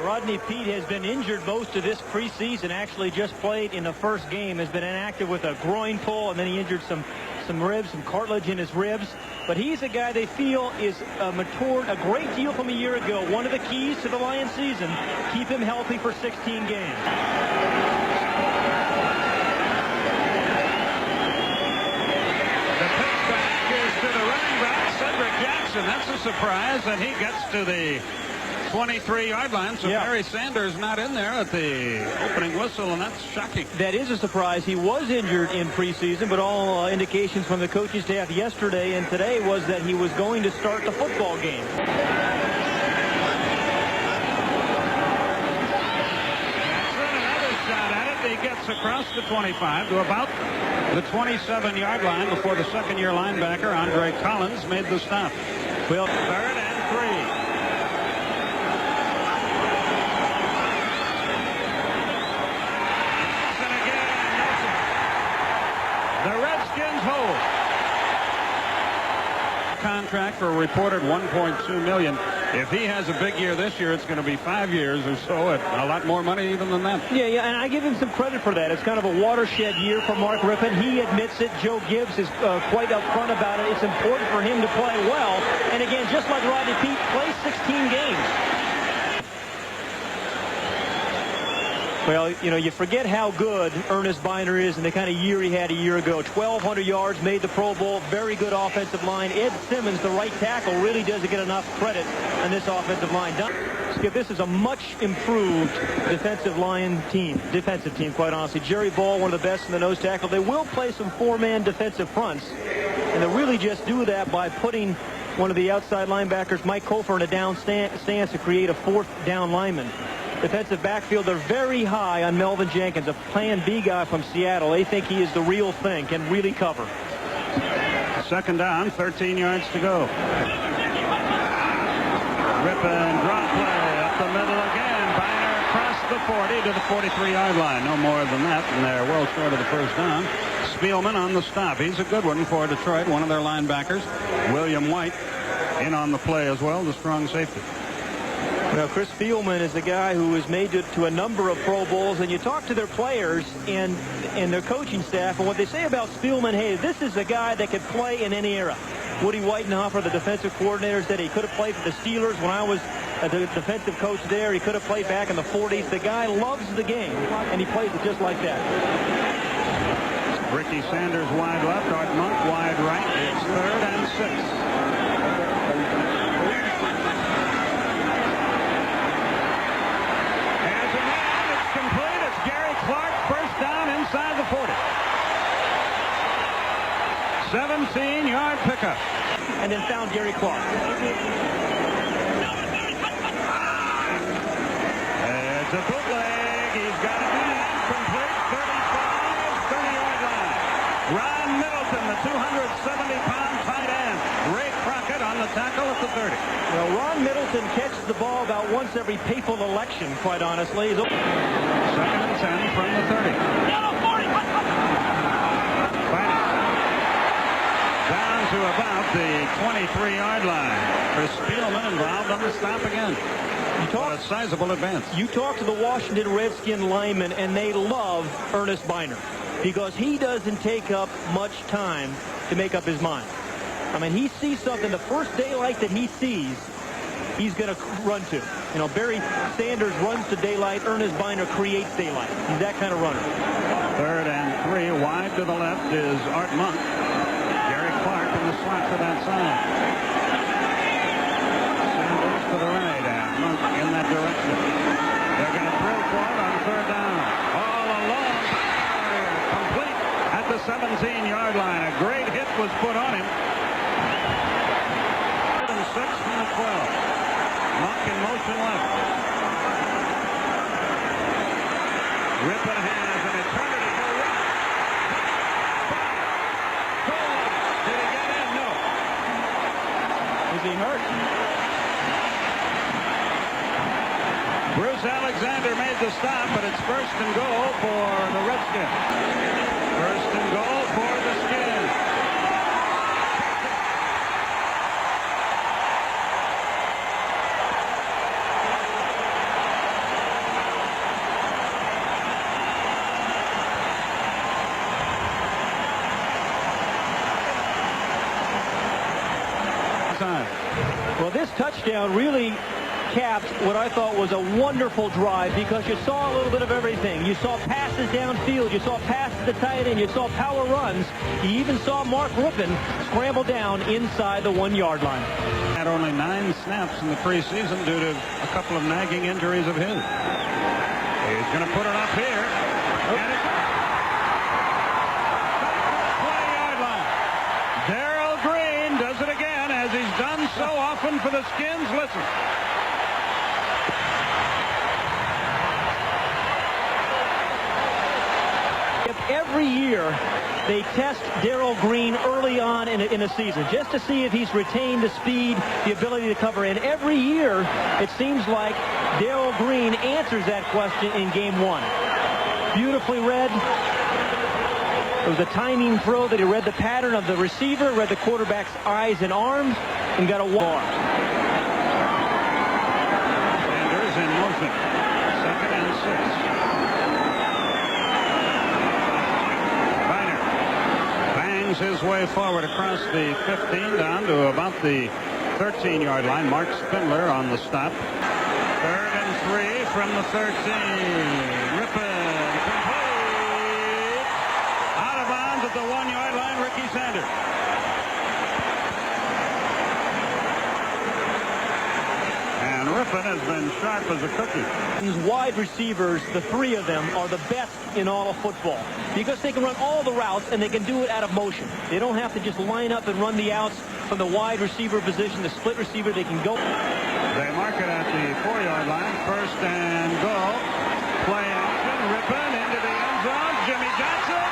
Rodney Peete has been injured most of this preseason. Actually just played in the first game. Has been inactive with a groin pull, and then he injured some ribs, some cartilage in his ribs. But he's a guy they feel is matured a great deal from a year ago. One of the keys to the Lions season, keep him healthy for 16 games. The pitchback is to the running back, Cedric Jackson. That's a surprise, and he gets to the 23-yard line. So Barry Sanders not in there at the opening whistle, and that's shocking. That is a surprise. He was injured in preseason, but all indications from the coaching staff yesterday and today was that he was going to start the football game. Another shot at it. He gets across the 25 to about the 27-yard line before the second-year linebacker, Andre Collins, made the stop. Well, 3rd and 3. The Redskins hold. Contract for a reported $1.2 million. If he has a big year this year, it's going to be 5 years or so at a lot more money even than that. Yeah, and I give him some credit for that. It's kind of a watershed year for Mark Rippon. He admits it. Joe Gibbs is quite upfront about it. It's important for him to play well. And again, just like Rodney Peete, play 16 games. Well, you know, you forget how good Ernest Biner is and the kind of year he had a year ago. 1,200 yards, made the Pro Bowl, very good offensive line. Ed Simmons, the right tackle, really doesn't get enough credit on this offensive line. Skip, this is a much improved defensive team, quite honestly. Jerry Ball, one of the best in the nose tackle. They will play some four-man defensive fronts, and they'll really just do that by putting one of the outside linebackers, Mike Kofer, in a down stance to create a fourth down lineman. Defensive backfield, they're very high on Melvin Jenkins, a plan B guy from Seattle. They think he is the real thing, can really cover. 2nd down, 13 yards to go. Rippon, drop play, up the middle again. Biner across the 40 to the 43-yard line. No more than that, and they're well short of the first down. Spielman on the stop. He's a good one for Detroit, one of their linebackers. William White in on the play as well, the strong safety. Well, Chris Spielman is a guy who is made to a number of Pro Bowls, and you talk to their players and their coaching staff, and what they say about Spielman, hey, this is a guy that could play in any era. Woody Whitenhofer, the defensive coordinator, said he could have played for the Steelers when I was the defensive coach there. He could have played back in the 40s. The guy loves the game, and he plays it just like that. Ricky Sanders wide left, Art Monk wide right. It's 3rd and 6. Inside the 40. 17-yard pickup. And then found Gary Clark. It's a bootleg. He's got it in. Complete. 35, 30-yard line. Ron Middleton, the 270-pound tight end. Ray Crockett on the tackle at the 30. Well, Ron Middleton catches the ball about once every papal election, quite honestly. 2nd and 10 from the 30. Down to about the 23-yard line. Chris Spielman involved on the stop again. What a sizable advance. You talk to the Washington Redskin linemen, and they love Ernest Biner because he doesn't take up much time to make up his mind. I mean, he sees something, the first daylight that he sees, he's going to run to. You know, Barry Sanders runs to daylight. Ernest Biner creates daylight. He's that kind of runner. 3rd and 3. Wide to the left is Art Monk. Gary Clark in the slot to that side. Sanders to the right. Monk in that direction. They're going to throw for it on 3rd down. All alone. Complete at the 17-yard line. A great hit was put on him. 6 from the 12. Monk in motion left. Rippon has an eternity for Rippon. Did he get in? No. Is he hurt? Bruce Alexander made the stop, but it's 1st and goal for the Redskins. 1st and goal for the Skins. touchdown really capped what I thought was a wonderful drive, because you saw a little bit of everything. You saw passes downfield, you saw passes to tight end, you saw power runs. You even saw Mark Ruffin scramble down inside the 1-yard line. Had only 9 snaps in the preseason due to a couple of nagging injuries of his. He's going to put it up here. Get it. 20-yard line. Darrell Green does it again, as he's done so often for the Skins. Listen. Every year they test Darrell Green early on in a season just to see if he's retained the speed, the ability to cover. And every year it seems like Darrell Green answers that question in game 1. Beautifully read. It was a timing throw that he read the pattern of the receiver, read the quarterback's eyes and arms, and got a walk. Sanders in motion. 2nd and 6. His way forward across the 15 down to about the 13-yard line. Mark Spindler on the stop. 3rd and 3 from the 13. Rippon complete. Out of bounds at the 1-yard line. Ricky Sanders. And Rippon has been sharp as a cookie. These wide receivers, the 3 of them, are the best in all of football because they can run all the routes and they can do it out of motion. They don't have to just line up and run the outs from the wide receiver position, the split receiver. They can go. They mark it at the 4-yard line. 1st and goal. Play action. Rippon into the end zone. Jimmy Johnson.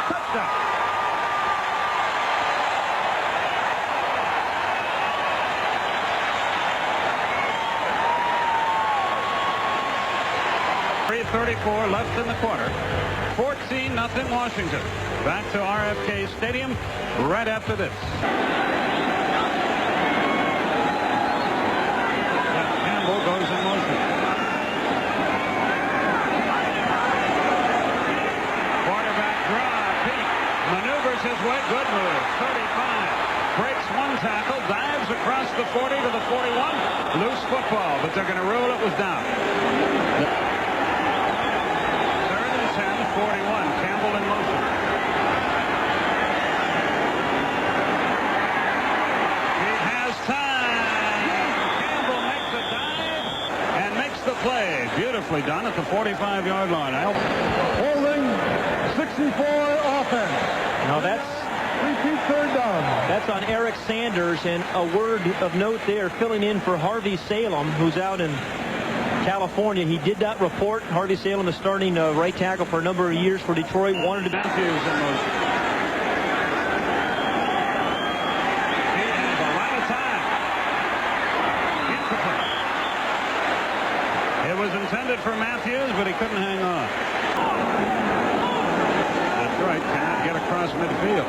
Touchdown. .34 left in the quarter. 14-0 Washington. Back to RFK Stadium right after this. Campbell goes in motion. Quarterback draw. Pete maneuvers his way. Good move. 35. Breaks 1 tackle. Dives across the 40 to the 41. Loose football, but they're going to rule it was down. 41. Campbell in motion. He has time. Campbell makes a dive and makes the play. Beautifully done at the 45-yard line. Holding 64 offense. Now that's 3rd down. That's on Eric Sanders, and a word of note there, filling in for Harvey Salem, who's out in California. He did not report. Harvey Salem is starting right tackle for a number of years for Detroit. Wanted to be Matthews in motion. He has a lot of time. It was intended for Matthews, but he couldn't hang on. Detroit cannot get across midfield.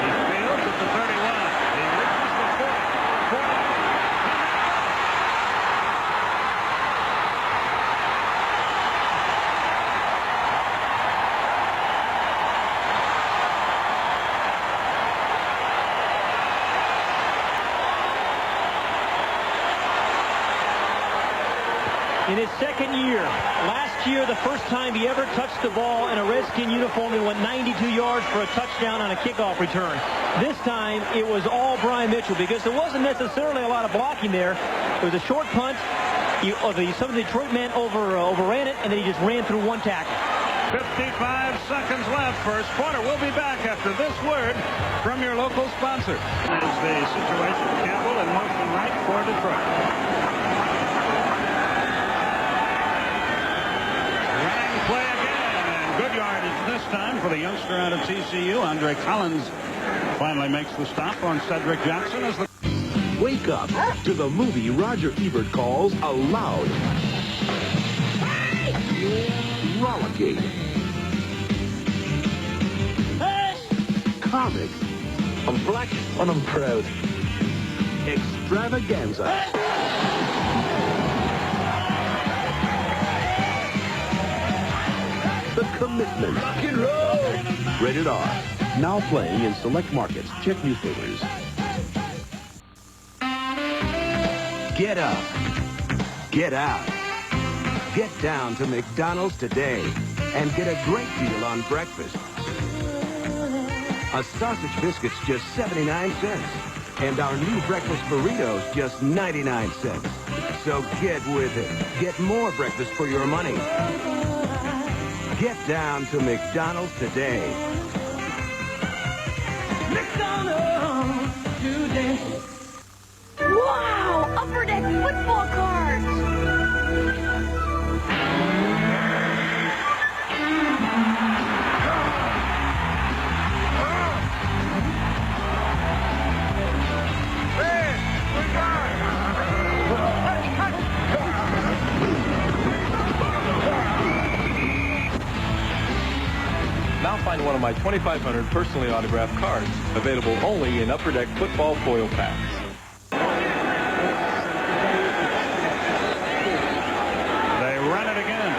He fields at the 31. He reaches the 40. in his 2nd year. Last year, the first time he ever touched the ball in a Redskin uniform, he went 92 yards for a touchdown on a kickoff return. This time, it was all Brian Mitchell because there wasn't necessarily a lot of blocking there. It was a short punt. Some of the Detroit men overran it, and then he just ran through one tackle. 55 seconds left. First quarter. We'll be back after this word from your local sponsor. Is the situation. Campbell in motion right for Detroit. Running play again, and good yardage this time for the youngster out of TCU. Andre Collins finally makes the stop on Cedric Jackson as the. Wake up to the movie Roger Ebert calls a loud, rollicking, comic, I'm black and I'm proud. extravaganza. The Commitment. Rock and roll! Rated R. Now playing in select markets. Check newspapers. Get up. Get out. Get down to McDonald's today and get a great deal on breakfast. A sausage biscuit's just 79 cents. And our new breakfast burritos just 99 cents. So get with it. Get more breakfast for your money. Get down to McDonald's today. McDonald's today. Wow! Upper Deck football cards! Now find one of my 2,500 personally autographed cards, available only in Upper Deck football foil packs. They run it again.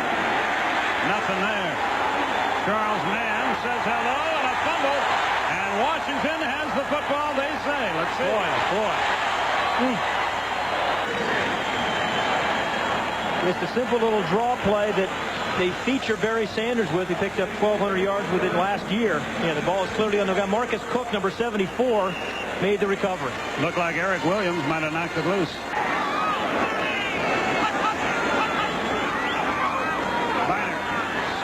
Nothing there. Charles Mann says hello and a fumble. And Washington has the football, they say. Let's see. Just a simple little draw play that they feature Barry Sanders with. He picked up 1,200 yards with it last year. Yeah, the ball is clearly on the guy. Marcus Cook, number 74, made the recovery. Looked like Eric Williams might have knocked it loose. Biner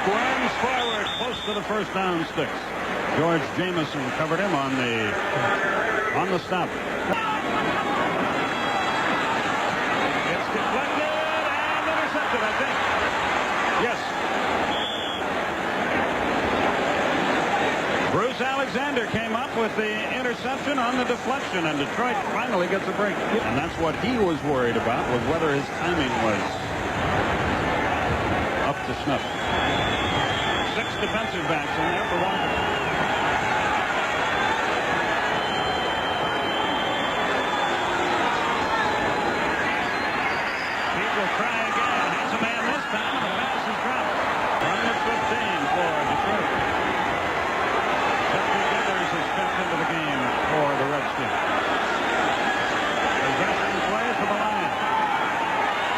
squirms forward close to the first down sticks. George Jamison covered him on the stop. It's deflected and intercepted, I think. Yes. Bruce Alexander came up with the interception on the deflection, and Detroit finally gets a break. And that's what he was worried about, was whether his timing was up to snuff. 6 defensive backs in there for Washington. Pete will try again. Has a man this time, and the pass is dropped. From the 15 for Detroit. Jeffrey Dithers has stepped into the game for the Redskins. Possession play for the Lions.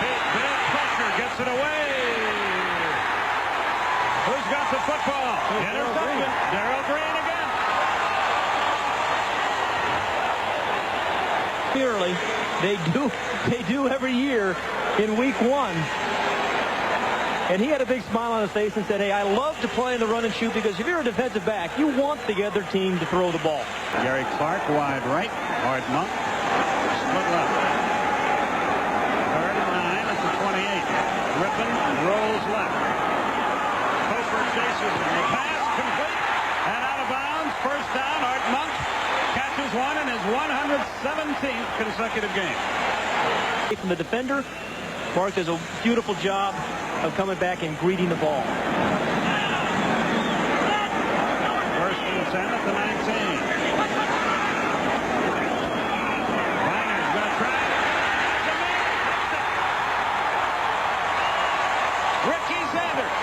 Pete, big pressure, gets it away. Who's got the football? Interception. Darrell Green again. Clearly, they do every year in week 1. And he had a big smile on his face and said, hey, I love to play in the run and shoot because if you're a defensive back, you want the other team to throw the ball. Gary Clark wide right. Art Monk split left. 3rd and 9 at the 28. Rippon rolls left. Cofer chases him. The pass complete and out of bounds. First down. Art Monk catches one in his 117th consecutive game. From the defender, Mark does a beautiful job of coming back and greeting the ball. 1st and 10 at the 19. Biner's going to try. Ricky Sanders.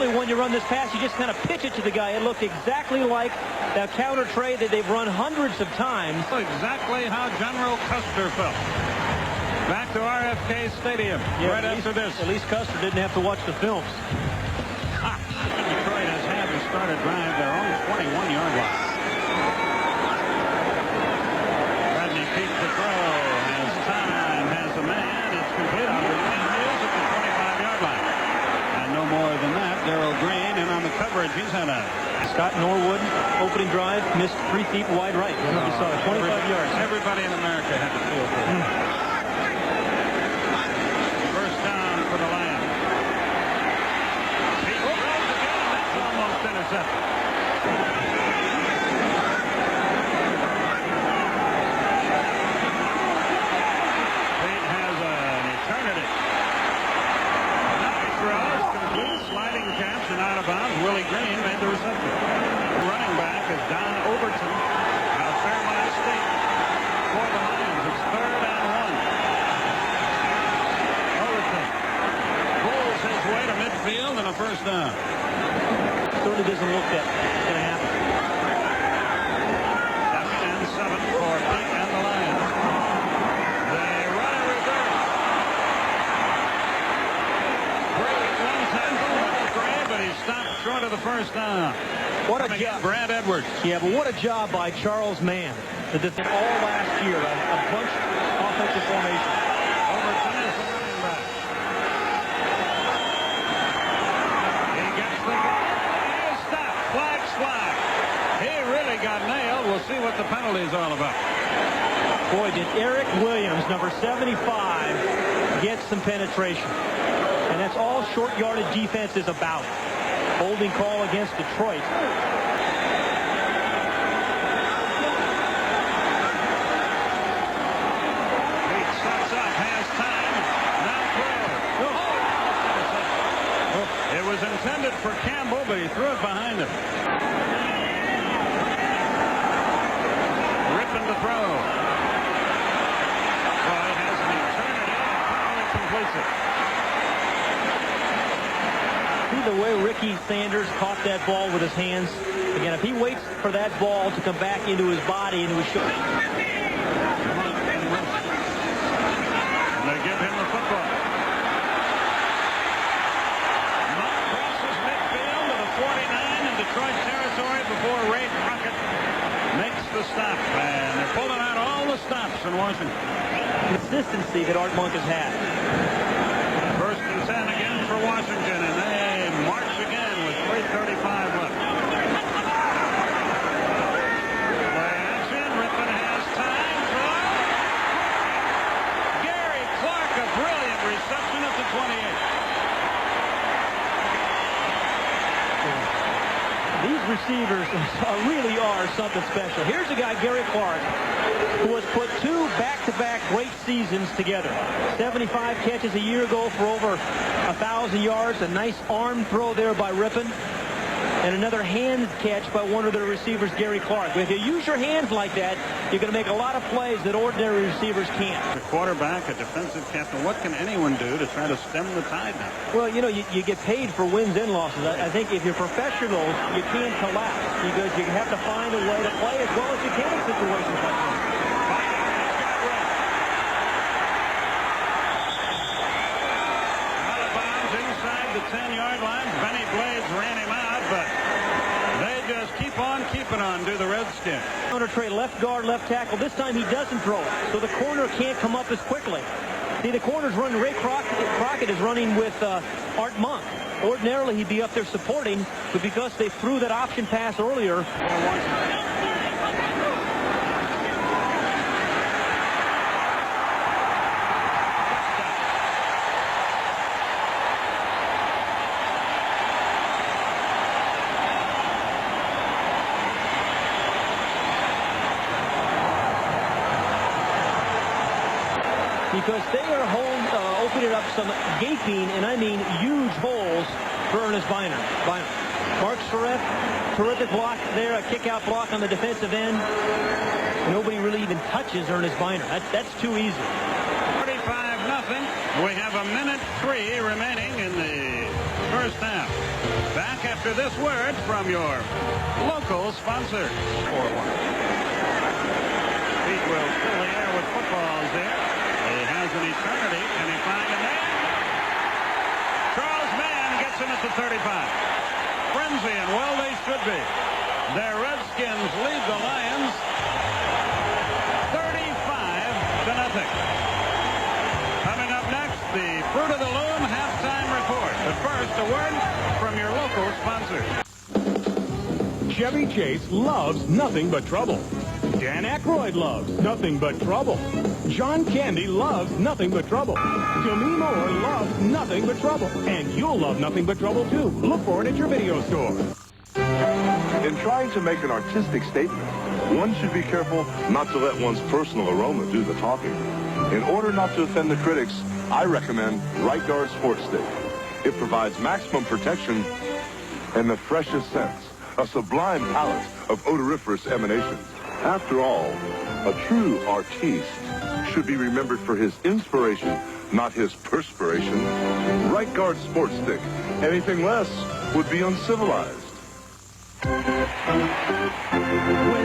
When you run this pass, you just kind of pitch it to the guy. It looked exactly like that counter trey that they've run hundreds of times. Exactly how General Custer felt. Back to RFK Stadium right after this. At least Custer didn't have to watch the films. Detroit has had to start a drive their own 21-yard line. Rodney Peete to throw. Has time, has a man. It's complete on the wheels at the 25-yard line. And no more than that. Darrell Green in on the coverage. He's had a... Scott Norwood, opening drive, missed 3 feet wide right. You saw it, 25 yards. Everybody in America had to feel for it. First down for the Lions. He throws again. That's almost intercepted. Pete has an eternity. Nice throws, complete, sliding catch and out of bounds. Willie Green made the reception. Running back first down. Certainly doesn't look that it's going to happen. 2nd and 7 for Pete and the Lions. They run a reverse. Brady runs that little Gray, but he stopped short of the first down. What a Coming job. in, Brad Edwards. Yeah, but what a job by Charles Mann. The defense all last year, a bunch offensive formation. Overton is the running back. He gets the ball. He is stopped. Flag. He really got nailed. We'll see what the penalty is all about. Boy, did Eric Williams, number 75, get some penetration. And that's all short yardage defense is about. Holding call against Detroit. It was intended for Campbell, but he threw it behind him. Ripping the throw. Well, it has an eternity. Finally completes it. See the way Ricky Sanders caught that ball with his hands? Again, if he waits for that ball to come back into his body, into his shoulder. And they give him the football. Detroit territory before Ray Crockett makes the stop. And they're pulling out all the stops in Washington. Consistency that Art Monk has had. 1st and 10 again for Washington, and they march again with 3:35 left. Play action. Rippon has time. Throw. Gary Clark, a brilliant reception at the 28. These receivers really are something special. Here's a guy, Gary Clark, who has put 2 back-to-back great seasons together. 75 catches a year ago for over 1,000 yards. A nice arm throw there by Rippon. And another hand catch by one of their receivers, Gary Clark. If you use your hands like that, you're going to make a lot of plays that ordinary receivers can't. A quarterback, a defensive captain, what can anyone do to try to stem the tide now? Well, you know, you get paid for wins and losses. I think if you're professionals, you can't collapse because you have to find a way to play as well as you can in situations like this. Out of bounds inside the 10-yard line. Benny Blades ran him out, but they just keep on keeping on, do the Redskins. Counter trade, left guard, left tackle. This time he doesn't throw it, so the corner can't come up as quickly. See, the corner's running. Ray Crockett is running with Art Monk. Ordinarily, he'd be up there supporting, but because they threw that option pass earlier. Because they are opening up some gaping, and I mean huge holes for Ernest Biner. Mark Surratt, terrific block there, a kick-out block on the defensive end. Nobody really even touches Ernest Biner. That's too easy. 35-0. We have 1:03 remaining in the first half. Back after this word from your local sponsor. 4-1. Pete will fill the air with footballs there. He has an eternity. Can he find a man? Charles Mann gets him at the 35. Frenzy, and well they should be. Their Redskins lead the Lions 35-0. Coming up next, the Fruit of the Loom halftime report. But first, a word from your local sponsor. Chevy Chase loves nothing but trouble. Dan Aykroyd loves nothing but trouble. John Candy loves nothing but trouble. Demi Moore loves nothing but trouble. And you'll love nothing but trouble, too. Look for it at your video store. In trying to make an artistic statement, one should be careful not to let one's personal aroma do the talking. In order not to offend the critics, I recommend Right Guard Sports Stick. It provides maximum protection and the freshest scents, a sublime palette of odoriferous emanations. After all, a true artiste should be remembered for his inspiration, not his perspiration. Right Guard Sports Stick Anything less would be uncivilized. When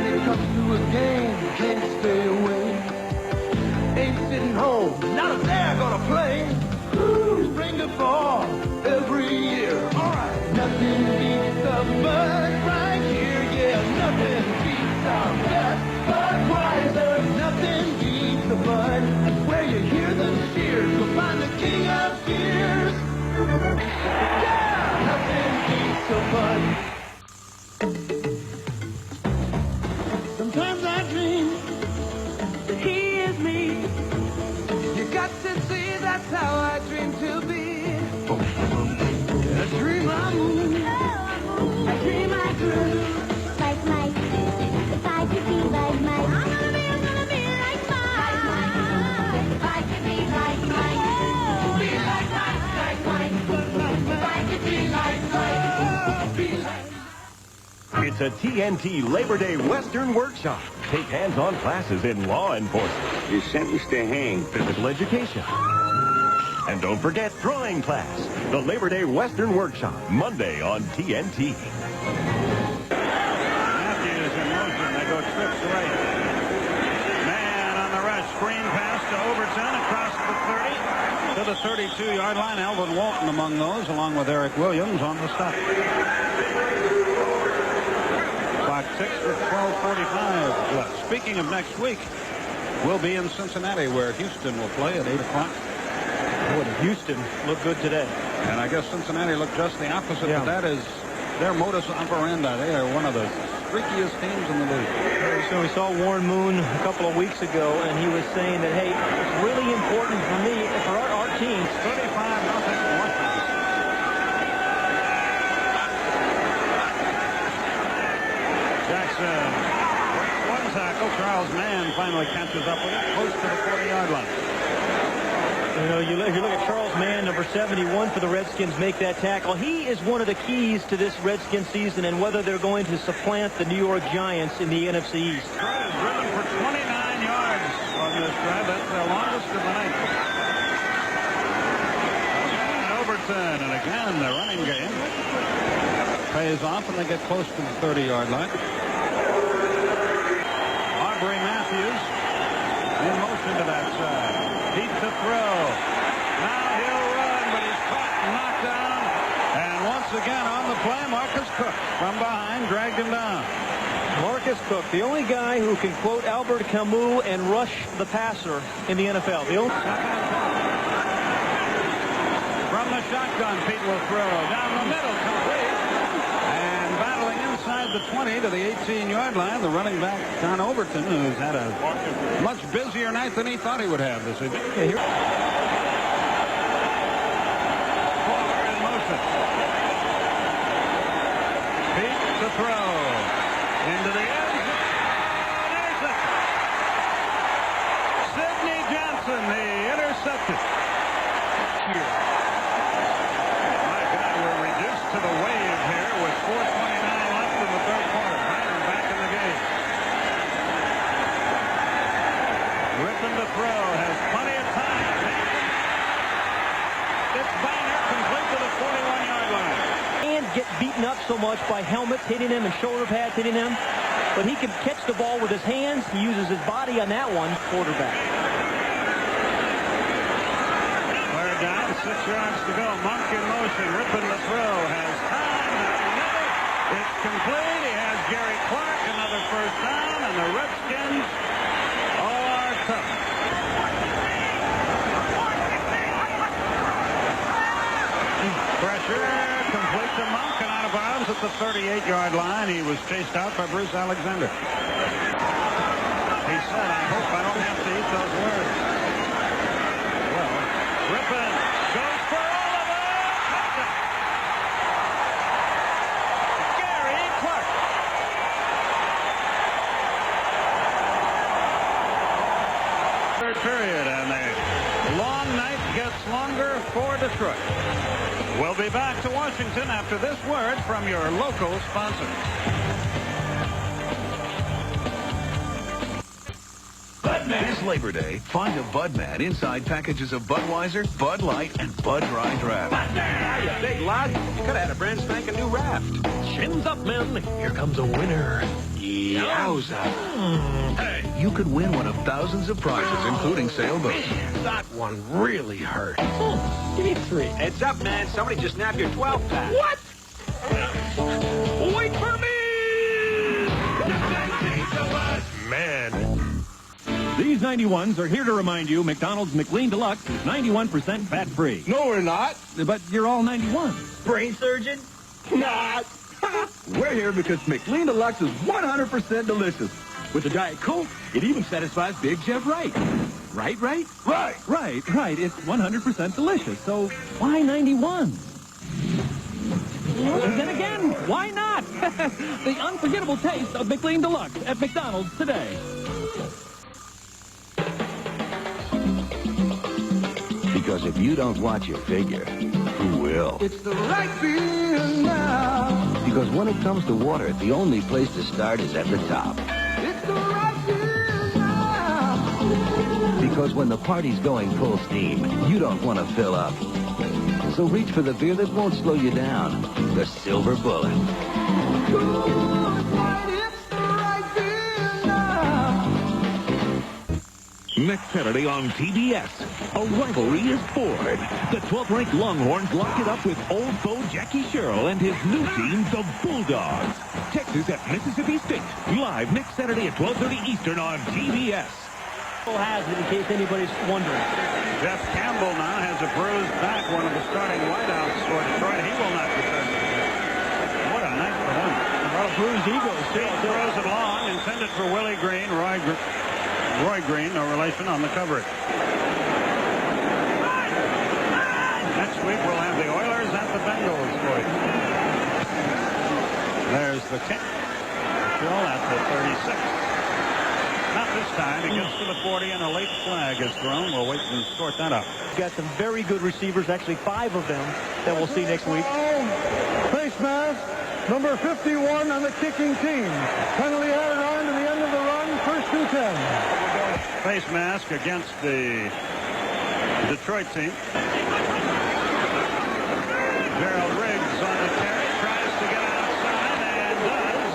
it comes to a game, can't stay away. Ain't sitting home, not if they're gonna play. Spring to fall, every year. Alright. Nothing beats the bud right here, yeah. Nothing beats our best Budweiser. Nothing beats the bud. Where you hear the cheers, you'll find the king of cheers. Yeah, nothing beats the bud. Sometimes I dream that he is me. You got to see that's how I dream to be. A dream I move. A dream I grew. Like Mike. If I could be like Mike. I'm gonna be like Mike. If I could be like Mike. Be like Mike, like Mike. If I could be like Mike. Be like Mike. It's a TNT Labor Day Western Workshop. Take hands-on classes in law enforcement. You're sentenced to hang. Physical education. And don't forget drawing class. The Labor Day Western Workshop, Monday on TNT. Matthews in motion. They go trips right. Man on the rush. Screen pass to Overton across the 30 to the 32-yard line. Alvin Walton among those, along with Eric Williams on the stop. Clock 6 with 12:45 left. Speaking of next week, we'll be in Cincinnati, where Houston will play at 8 o'clock. Boy, Houston looked good today. And I guess Cincinnati looked just the opposite, but that is their modus operandi. They are one of the streakiest teams in the league. So we saw Warren Moon a couple of weeks ago, and he was saying that, hey, it's really important for me, for our team. 35-0 Washington. Jackson breaks one tackle. Charles Mann finally catches up with it close to the 40-yard line. You know, you look at Charles Mann, number 71 for the Redskins, make that tackle. He is one of the keys to this Redskins season and whether they're going to supplant the New York Giants in the NFC East. Fred is driven for 29 yards on this drive. That's their longest of the night. Again, Overton, and again, the running game pays off, and they get close to the 30-yard line. Aubrey Matthews in motion to that side. Deep to throw. Now he'll run, but he's caught and knocked down. And once again on the play, Marcus Cook from behind dragged him down. Marcus Cook, the only guy who can quote Albert Camus and rush the passer in the NFL. The only... From the shotgun, Pete will throw. Down the middle, complete. And battling inside the 20 to the 18-yard line, the running back, John Overton, who's had a much busier night than he thought he would have this evening. Forward in motion. Pete to throw. Into the end zone. Intercepted. Sidney Johnson, the intercepted. My God, we're reduced to the wave here with 4:29 left in the third quarter. Byron back in the game. Ripping to throw, has plenty of time. It's Byner, complete to the 41-yard line. And get beaten up so much by helmets hitting him and shoulder pads hitting him. But he can catch the ball with his hands. He uses his body on that one. Quarterback. Third down, 6 yards to go. Monk in motion, ripping the throw. Has time. Another. It's complete. He has Gary Clark, another first down, and the Redskins are tough. Pressure, complete to Monk, and out of bounds at the 38-yard line. He was chased out by Bruce Alexander. He said, I hope I don't have to eat those words. Well, Rippon goes for all of it. Touchdown. Gary Clark. Third period, and the long night gets longer for Detroit. We'll be back to Washington after this word from your local sponsor. This Labor Day, find a Budman inside packages of Budweiser, Bud Light, and Bud Dry Draft. You big lug. You could have had a brand spanking new raft. Shins up, men. Here comes a winner. Yowza. Hey, you could win one of thousands of prizes, including sailboats. That one really hurt. Give me 3. Heads up, man. Somebody just snapped your 12-pack. What? Wait for me! Man. These 91s are here to remind you McDonald's McLean Deluxe is 91% fat-free. No, we're not. But you're all 91. Brain surgeon? Not. We're here because McLean Deluxe is 100% delicious. With the Diet Coke, it even satisfies Big Chef Right. Right? Right. It's 100% delicious. So why 91? And then again, why not? The unforgettable taste of McLean Deluxe at McDonald's today. Because if you don't watch your figure, who will? It's the right feeling now. Because when it comes to water, the only place to start is at the top. It's the right feeling now. Because when the party's going full steam, you don't want to fill up. So reach for the beer that won't slow you down. The Silver Bullet. It's the right feeling now. Next Saturday on TBS, a rivalry is forged. The 12th-ranked Longhorns lock it up with old foe Jackie Sherrill and his new team, the Bulldogs. Texas at Mississippi State, live next Saturday at 12:30 Eastern on TBS. Has it, in case anybody's wondering. Jeff Campbell now has a bruised back, one of the starting wideouts for Detroit. He will not return. What a night for him. Well, bruised egos, too. He throws it long, intended for Willie Green. Roy Green, no relation, on the coverage. Next week we'll have the Oilers and the Bengals for you. There's the kick. Still at the 36. Not this time. He gets to the 40 and a late flag is thrown. We'll wait and sort that out. Got some very good receivers, actually 5 of them that we'll see next week. Face mask, number 51 on the kicking team. Penalty added on to the end of the run, 1st and 10. Face mask against the Detroit team. Gerald Riggs on the carry, tries to get outside and does.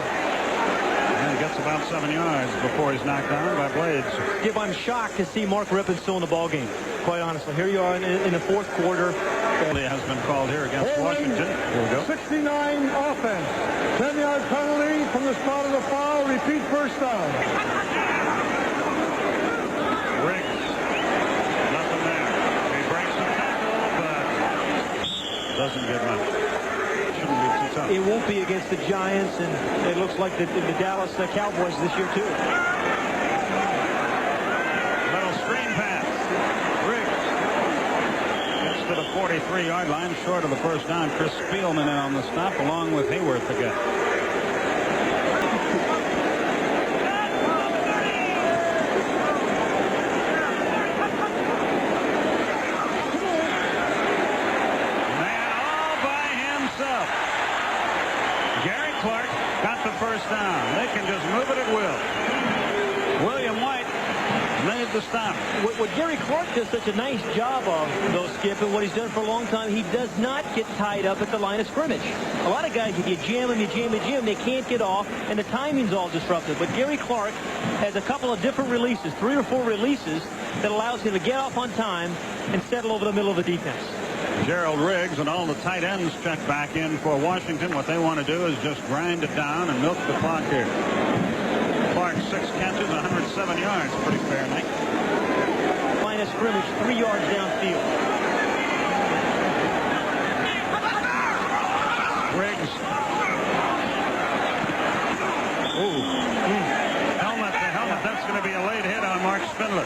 And he gets about 7 yards before he's knocked down by Blades. Skip, I'm shocked to see Mark Rippon still in the ballgame, quite honestly. Here you are in the 4th quarter. Penalty has been called here against Washington. Here we go. 69 offense. 10-yard penalty from the spot of the foul. Repeat first down. Riggs. Nothing there. He breaks the tackle, but doesn't get much. Shouldn't be too tough. It won't be against the Giants, and it looks like the Dallas Cowboys this year, too. Little screen pass. Riggs gets to the 43-yard line, short of the first down. Chris Spielman in on the stop, along with Hayworth again. First down. They can just move it at will. William White made the stop. What Gary Clark does such a nice job of, though, Skip, and what he's done for a long time, he does not get tied up at the line of scrimmage. A lot of guys, if you jam them, they can't get off, and the timing's all disrupted. But Gary Clark has a couple of different releases, 3 or 4 releases, that allows him to get off on time and settle over the middle of the defense. Gerald Riggs and all the tight ends check back in for Washington. What they want to do is just grind it down and milk the clock here. Clark, 6 catches, 107 yards. Pretty fair night. Line of scrimmage, 3 yards downfield. Riggs. Ooh. Helmet to helmet. That's going to be a late hit on Mark Spindler.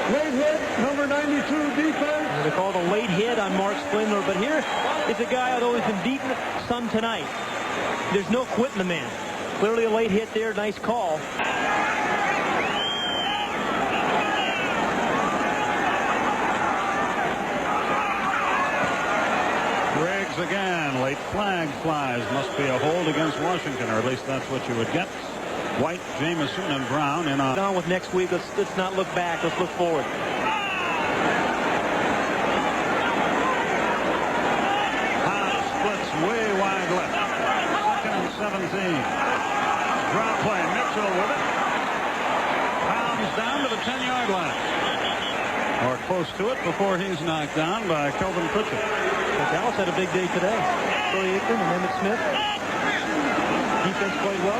Late hit, number 92 defense. They call it a late hit on Mark Spindler, but here is a guy, although he's been beaten some tonight. There's no quitting the man. Clearly a late hit there, nice call. Riggs again, late flag flies. Must be a hold against Washington, or at least that's what you would get. White, Jameson, and Brown in on. On with next week. Let's not look back. Let's look forward. Splits way wide left. 2nd and 17. Drop play. Mitchell with it. Pounds down to the 10-yard line. Or close to it before he's knocked down by Kelvin Pritchett. Dallas had a big day today. Troy Aikman and Emmitt Smith. Defense played well.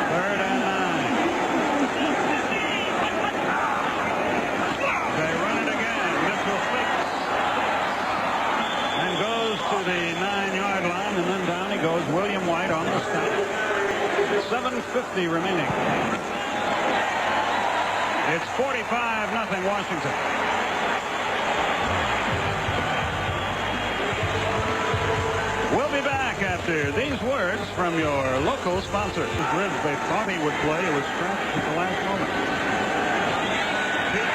3rd and 9. They run it again. Mitchell fakes. And goes to the 9-yard line, and then down he goes. William White on the stop. 7:50 remaining. It's 45-0 Washington. We'll be back after these words from your local sponsor. Ribs they thought he would play. It was scratched at the last moment. He's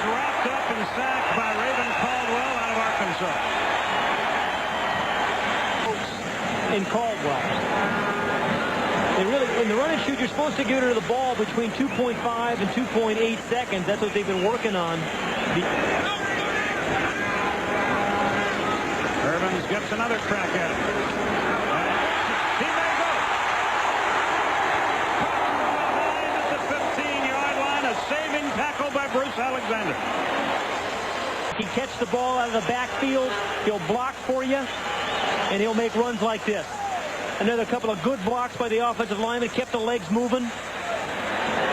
wrapped up and sacked by Raven Caldwell out of Arkansas. In Caldwell. They really, in the run and shoot, you're supposed to get rid of the ball between 2.5 and 2.8 seconds. That's what they've been working on. Irvins gets another crack at it. He may go. At the 15-yard line, a saving tackle by Bruce Alexander. He catch the ball out of the backfield. He'll block for you, and he'll make runs like this. Another couple of good blocks by the offensive lineman, kept the legs moving.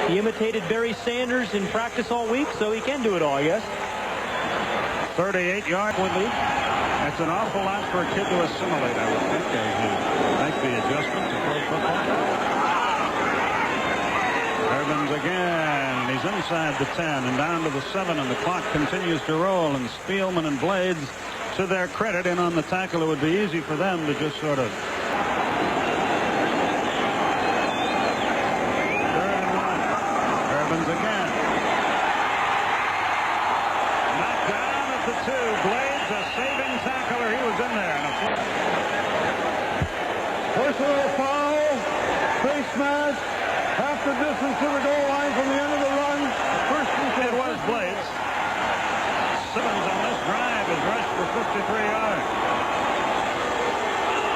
He imitated Barry Sanders in practice all week, so he can do it all, I guess. 38-yard lead. That's an awful lot for a kid to assimilate, I would think, as you make the adjustment to pro football. Irvins again. He's inside the 10 and down to the 7, and the clock continues to roll, and Spielman and Blades, to their credit, in on the tackle. It would be easy for them to just sort of... Again. Knocked down at the 2. Blades, a saving tackler. He was in there. Personal foul. Face mask. Half the distance to the goal line from the end of the run. It was Blades. Simmons on this drive has rushed for 53 yards.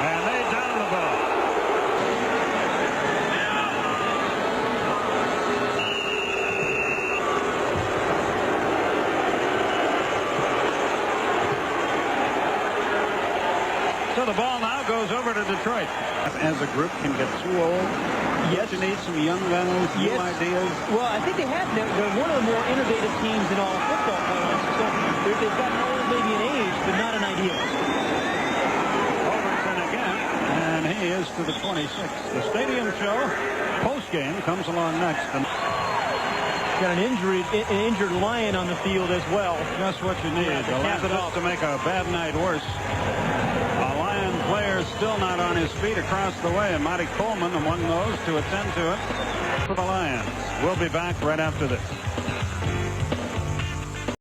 And they down the ball. So the ball now goes over to Detroit. As a group can get too old. Yes. You need some young guys, new ideas. Well, I think they're one of the more innovative teams in all of football. So they've got maybe an age, but not an idea. Overton again, and he is to the 26. The Stadium Show post-game comes along next. And got an injured Lion on the field as well. Just what you need. The last to make a bad night worse. A Lion player still not on his feet across the way, and Monty Coleman among those to attend to it for the Lions. We'll be back right after this.